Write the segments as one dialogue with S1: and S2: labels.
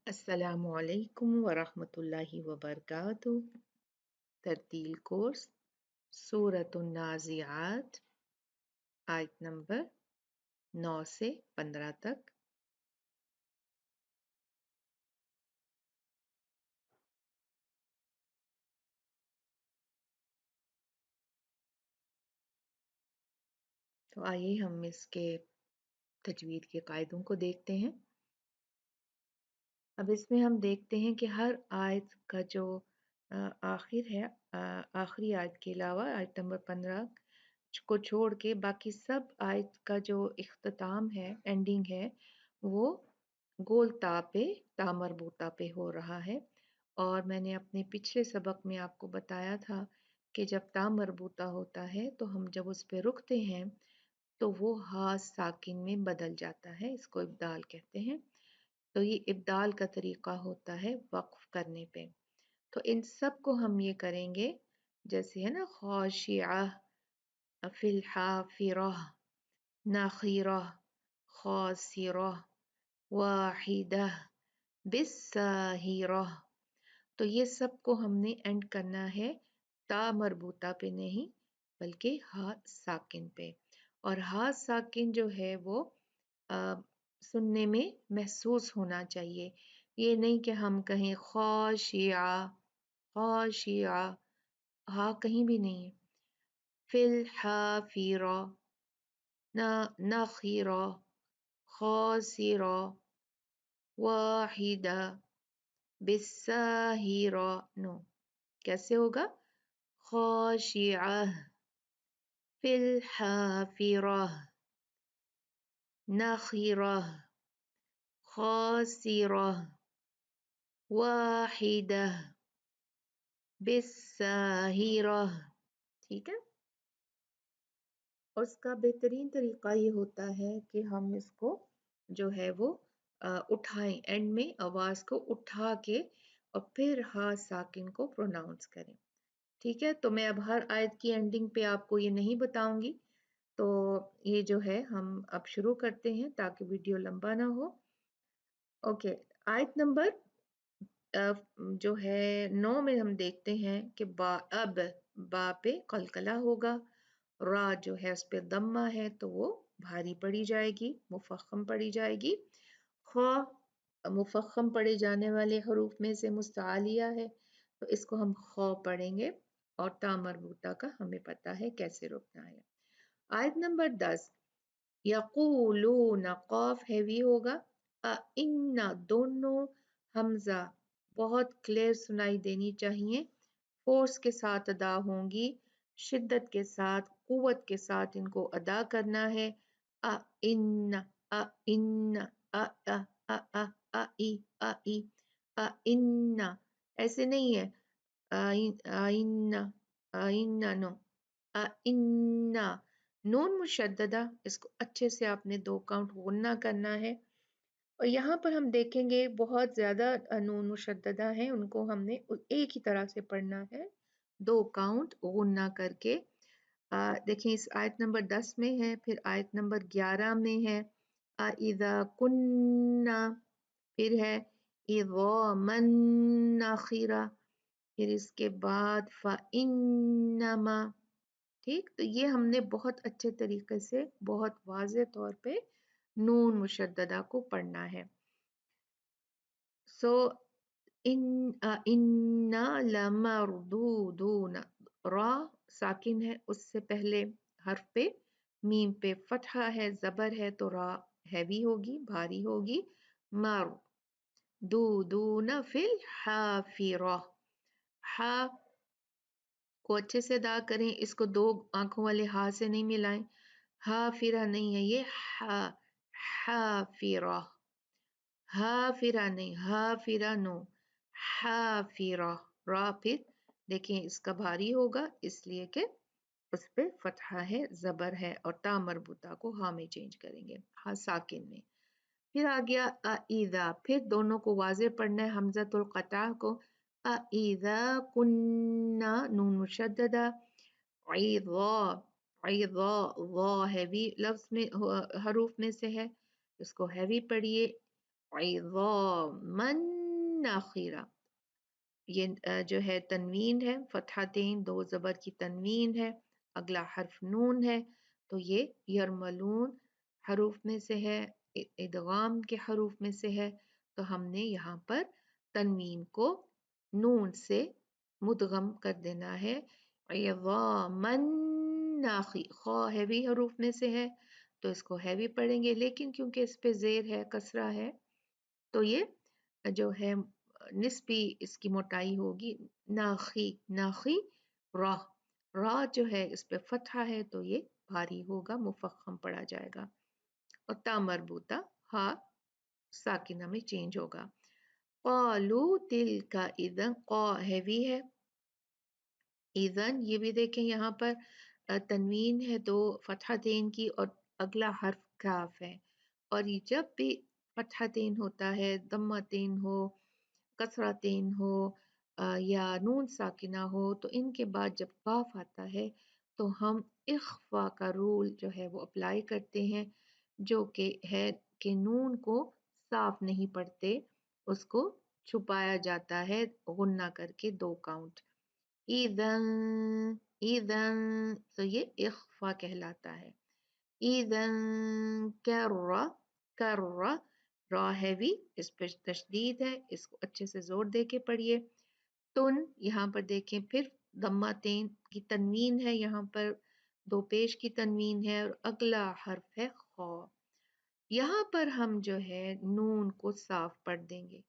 S1: السلام علیکم ورحمۃ اللہ وبرکاتہ۔ ترتیل کورس سورۃ النازعات آیت نمبر 9 سے 15 تک۔ تو آئیے ہم اس کے تجوید کے قاعدوں کو دیکھتے ہیں۔ اب اس میں ہم دیکھتے ہیں کہ ہر آیت کا جو آخر ہے، آخری آیت کے علاوہ آیت نمبر 15 کو چھوڑ کے باقی سب آیت کا جو اختتام ہے، اینڈنگ ہے، وہ گول تا مربوطہ پہ ہو رہا ہے۔ اور میں نے اپنے پچھلے سبق میں آپ کو بتایا تھا کہ جب تا مربوطہ ہوتا ہے تو ہم جب اس پہ رکتے ہیں تو وہ ہا ساکن میں بدل جاتا ہے، اس کو ابدال کہتے ہیں۔ تو یہ ابدال کا طریقہ ہوتا ہے وقف کرنے پہ۔ تو ان سب کو ہم یہ کریں گے، جیسے ہے نا خاشعہ، فی الحافرہ، نخیرہ، خاسرہ، واحدہ، بالساہرہ۔ تو یہ سب کو ہم نے اینڈ کرنا ہے تا مربوطہ پہ نہیں بلکہ ہا ساکن پہ۔ اور ہا ساکن جو ہے وہ سننے میں محسوس ہونا چاہیے، یہ نہیں کہ ہم کہیں خاشعہ، خاشعہ، ہا کہیں بھی نہیں ہے۔ فی الحافرہ، نخیرہ، خاسرہ، واحدہ، بالساہرہ، نو، کیسے ہوگا؟ خاشعہ، فی الحافرہ، نخیرہ، خاسرہ، واحدہ، بالساہرہ۔ ٹھیک ہے؟ اور اس کا بہترین طریقہ یہ ہوتا ہے کہ ہم اس کو جو ہے وہ اٹھائیں، اینڈ میں آواز کو اٹھا کے اور پھر ہا ساکن کو پروناؤنس کریں۔ ٹھیک ہے؟ تو میں اب ہر آیت کی اینڈنگ پہ آپ کو یہ نہیں بتاؤں گی، تو یہ جو ہے ہم اب شروع کرتے ہیں تاکہ ویڈیو لمبا نہ ہو۔ اوکے، آیت نمبر جو ہے 9 میں ہم دیکھتے ہیں کہ با پہ قلقلہ ہوگا، را جو ہے اس پہ ضمہ ہے تو وہ بھاری پڑی جائے گی، مفخم پڑی جائے گی۔ خا مفخم پڑے جانے والے حروف میں سے مستعلیہ ہے تو اس کو ہم خا پڑھیں گے، اور تا مربوطہ کا ہمیں پتا ہے کیسے روکنا ہے۔ آیت نمبر 10، یقولون، قاف ہیوی ہوگا، ان، دونوں حمزہ بہت کلیئر سنائی دینی چاہیے، فورس کے ساتھ ادا ہوں گی، شدت کے ساتھ، قوت کے ساتھ ان کو ادا کرنا ہے۔ ان، ان، ان، ایسے نہیں ہے نو، ان، نون مشددہ، اس کو اچھے سے آپ نے 2 کاؤنٹ غنہ کرنا ہے۔ اور یہاں پر ہم دیکھیں گے بہت زیادہ نون مشددہ ہیں، ان کو ہم نے ایک ہی طرح سے پڑھنا ہے، 2 کاؤنٹ غنہ کر کے۔ دیکھیں اس آیت نمبر 10 میں ہے، پھر آیت نمبر 11 میں ہے اِذَا كُنَّا، پھر ہے عِظَامًا نَخِرَةً، پھر اس کے بعد فَإِنَّمَا۔ ٹھیک، تو یہ ہم نے بہت اچھے طریقے سے بہت واضح طور پہ نون مشددہ کو پڑھنا ہے۔ سو اِنَّا لَمَرْدُودُونَ، را ساکن ہے، اس سے پہلے حرف پہ میم پہ فتحہ ہے، زبر ہے، تو را ہیوی ہوگی، بھاری ہوگی۔ مردودون فی الحافرہ، ہا کو اچھے سے ادا کریں، اس کو 2 آنکھوں والے ہا سے نہیں ملائیں، حافرہ نہیں ہے یہ، حافرہ، حافرہ نہیں، حافرہ نو، حافرہ، را پھر دیکھیں اس کا بھاری ہوگا اس لیے کہ اس پہ فتحہ ہے، زبر ہے، اور تا مربوطہ کو ہا میں چینج کریں گے، ہا ساکن میں۔ پھر آ گیا اِذَا، پھر دونوں کو واضح پڑھنا ہے، حمزۃ القطع کو، اِذَا كُنَّا، نون مشددہ، عِظَا، عِظَا، وا ہیوی لفظ میں حروف میں سے ہے، اس کو ہیوی پڑھیے، عظاما ناخرا. یہ جو ہے تنوین ہے، فتحتین دو زبر کی تنوین ہے، اگلا حرف نون ہے، تو یہ یرملون حروف میں سے ہے، ادغام کے حروف میں سے ہے، تو ہم نے یہاں پر تنوین کو نون سے مدغم کر دینا ہے. عظاما ناخی، خا ہیوی حروف میں سے ہے تو اس کو ہیوی پڑھیں گے، لیکن کیونکہ اس پہ زیر ہے، کسرہ ہے، تو یہ جو ہے نسبی اس کی موٹائی ہوگی. ناخی، ناخی را، را جو ہے اس پہ فتحہ ہے تو یہ بھاری ہوگا، مفخم پڑا جائے گا. اور تا مربوطہ ہا ساکنہ میں چینج ہوگا. قالو تلک اذن، قا ہیوی ہے، اذن یہ بھی دیکھیں یہاں پر تنوین ہے دو فتحتین کی اور اگلا حرف کاف ہے، اور یہ جب بھی فتحتین ہوتا ہے، ضمتین ہو، کسرتین ہو یا نون ساکنہ ہو، تو ان کے بعد جب کاف آتا ہے تو ہم اخفا کا رول جو ہے وہ اپلائی کرتے ہیں، جو کہ ہے کہ نون کو صاف نہیں پڑھتے، اس کو چھپایا جاتا ہے غنہ کر کے 2 کاؤنٹ. اذن، اذن، تو یہ اخفا کہلاتا ہے. اذن کرہ، کرہ را ہیوی، اس پہ تشدید ہے، اس کو اچھے سے زور دے کے پڑھیے. تن، یہاں پر دیکھیں پھر ضمتین کی تنوین ہے، یہاں پر 2 پیش کی تنوین ہے اور اگلا حرف ہے خا. یہاں پر ہم جو ہے نون کو صاف پڑھ دیں گے.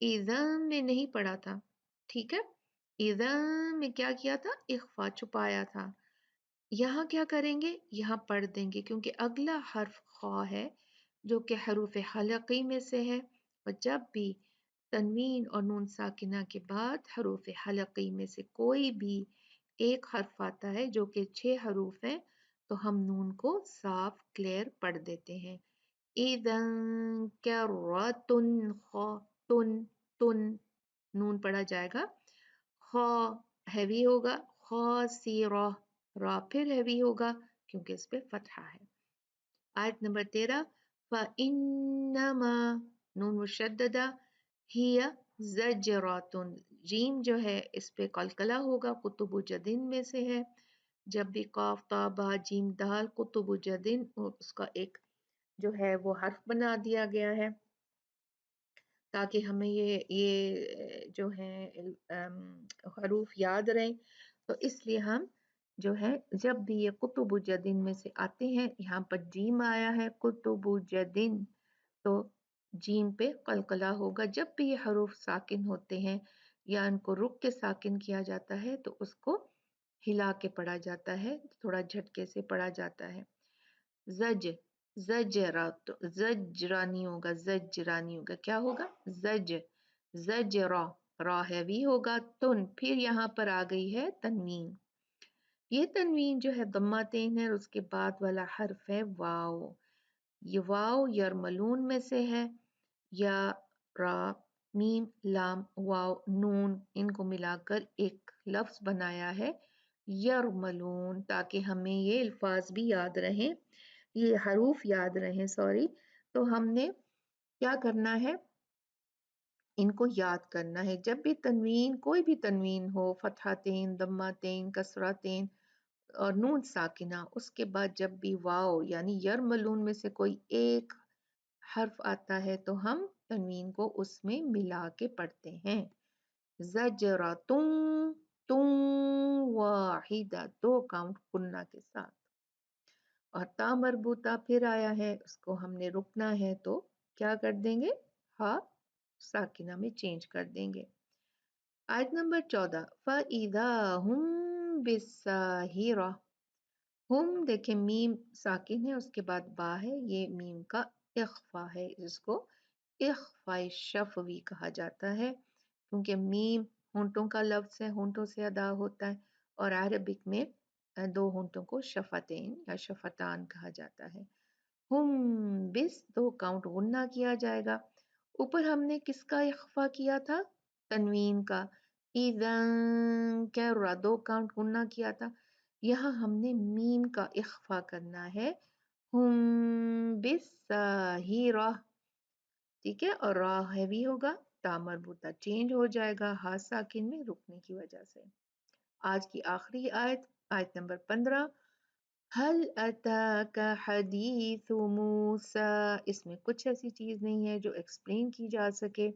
S1: اذن میں نہیں پڑھا تھا، ٹھیک ہے، اذن میں کیا کیا تھا، اخفا چھپایا تھا. یہاں کیا کریں گے، یہاں پڑھ دیں گے کیونکہ اگلا حرف خا ہے جو کہ حروف حلقی میں سے ہے، اور جب بھی تنوین اور نون ساکنہ کے بعد حروف حلقی میں سے کوئی بھی ایک حرف آتا ہے جو کہ 6 حروف ہیں تو ہم نون کو صاف کلیئر پڑھ دیتے ہیں. اذن کرتن، خا، تن، تن نون پڑھا جائے گا، خا ہیوی ہوگا، خاسرہ، را پھر ہیوی ہوگا کیونکہ اس پہ فتحہ ہے. آیت نمبر 13، فَإِنَّمَا نون مشددہ، ہی زجراتن، جیم جو ہے اس پہ قلقلہ ہوگا، قطب جدن میں سے ہے. جب بھی قاف تا با جیم دال قطب جدن، اس کا ایک جو ہے وہ حرف بنا دیا گیا ہے تاکہ ہمیں یہ جو ہے حروف یاد رہیں. تو اس لیے ہم جو ہے جب بھی یہ قطب جدن میں سے آتے ہیں، یہاں پر جیم آیا ہے قطب جدن، تو جیم پہ قلقلہ ہوگا. جب بھی یہ حروف ساکن ہوتے ہیں یا ان کو رک کے ساکن کیا جاتا ہے تو اس کو ہلا کے پڑھا جاتا ہے، تھوڑا جھٹکے سے پڑھا جاتا ہے. زج، زجرات، زجرانی ہوگا، زجرانی ہوگا، کیا ہوگا، زج، زجرا، را ہیوی ہوگا. تن، پھر یہاں پر آ گئی ہے تنوین، یہ تنوین جو ہے ضمتین ہے اور اس کے بعد والا حرف ہے واو. یہ واو یرملون میں سے ہے، یا را، میم، لام، واو، نون، ان کو ملا کر ایک لفظ بنایا ہے یرملون، تاکہ ہمیں یہ الفاظ بھی یاد رہیں، یہ حروف یاد رہیں، سوری. تو ہم نے کیا کرنا ہے، ان کو یاد کرنا ہے. جب بھی تنوین، کوئی بھی تنوین ہو، فتحتین، ضمتین، کسرتین اور نون ساکنہ، اس کے بعد جب بھی واو یعنی یرملون میں سے کوئی ایک حرف آتا ہے تو ہم تنوین کو اس میں ملا کے پڑھتے ہیں. زجرتن، تن واحدہ، 2 کاؤنٹ قنہ کے ساتھ. اور تا مربوطہ پھر آیا ہے، اس کو ہم نے رکنا ہے تو کیا کر دیں گے، ہا ساکنہ میں چینج کر دیں گے. آیت نمبر 14، فَإِذَا هُمْ بِالسَّاهِرَةِ، ہم دیکھیں میم ساکن ہے، اس کے بعد با ہے، یہ میم کا اخفا ہے، جس کو اخفاء شفوی کہا جاتا ہے کیونکہ میم ہونٹوں کا لفظ ہے، ہونٹوں سے ادا ہوتا ہے، اور عربک میں 2 ہونٹوں کو شفتین یا شفتان کہا جاتا ہے. ہم بس 2 کاؤنٹ غنہ کیا جائے گا. اوپر ہم نے کس کا اخفا کیا تھا، تنوین کا، اذن کرہ 2 کاؤنٹ غنہ کیا تھا. یہاں ہم نے میم کا اخفا کرنا ہے، ہم بالساہرہ. ٹھیک ہے، اور را ہیوی ہوگا، تا مربوطہ چینج ہو جائے گا ہا ساکن میں رکنے کی وجہ سے۔ آج کی آخری آیت، آیت نمبر 15، حل اتاک حدیث موسیٰ، اس میں کچھ ایسی چیز نہیں ہے جو ایکسپلین کی جا سکے،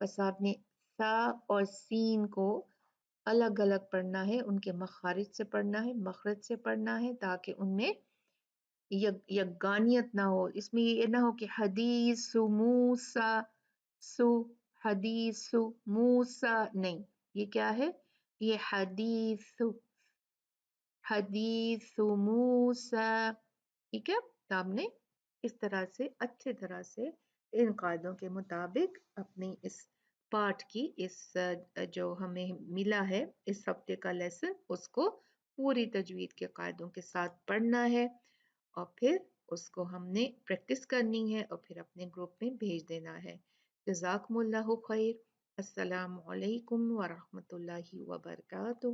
S1: بس آپ نے سا اور سین کو الگ الگ پڑھنا ہے، ان کے مخارج سے پڑھنا ہے، مخرج سے پڑھنا ہے، تاکہ ان میں یگانیت نہ ہو، اس میں یہ نہ ہو کہ حدیث موسیٰ سو، حدیث موسیٰ، نہیں، یہ کیا ہے، یہ حدیث موسیٰ، ٹھیک ہے۔ تو آپ نے اس طرح سے اچھے طرح سے ان قاعدوں کے مطابق اپنی اس پارٹ کی، اس جو ہمیں ملا ہے اس ہفتے کا لیسن، اس کو پوری تجوید کے قاعدوں کے ساتھ پڑھنا ہے، اور پھر اس کو ہم نے پریکٹس کرنی ہے، اور پھر اپنے گروپ میں بھیج دینا ہے۔ جزاکم اللہ خیر، السلام علیکم ورحمۃ اللہ وبرکاتہ۔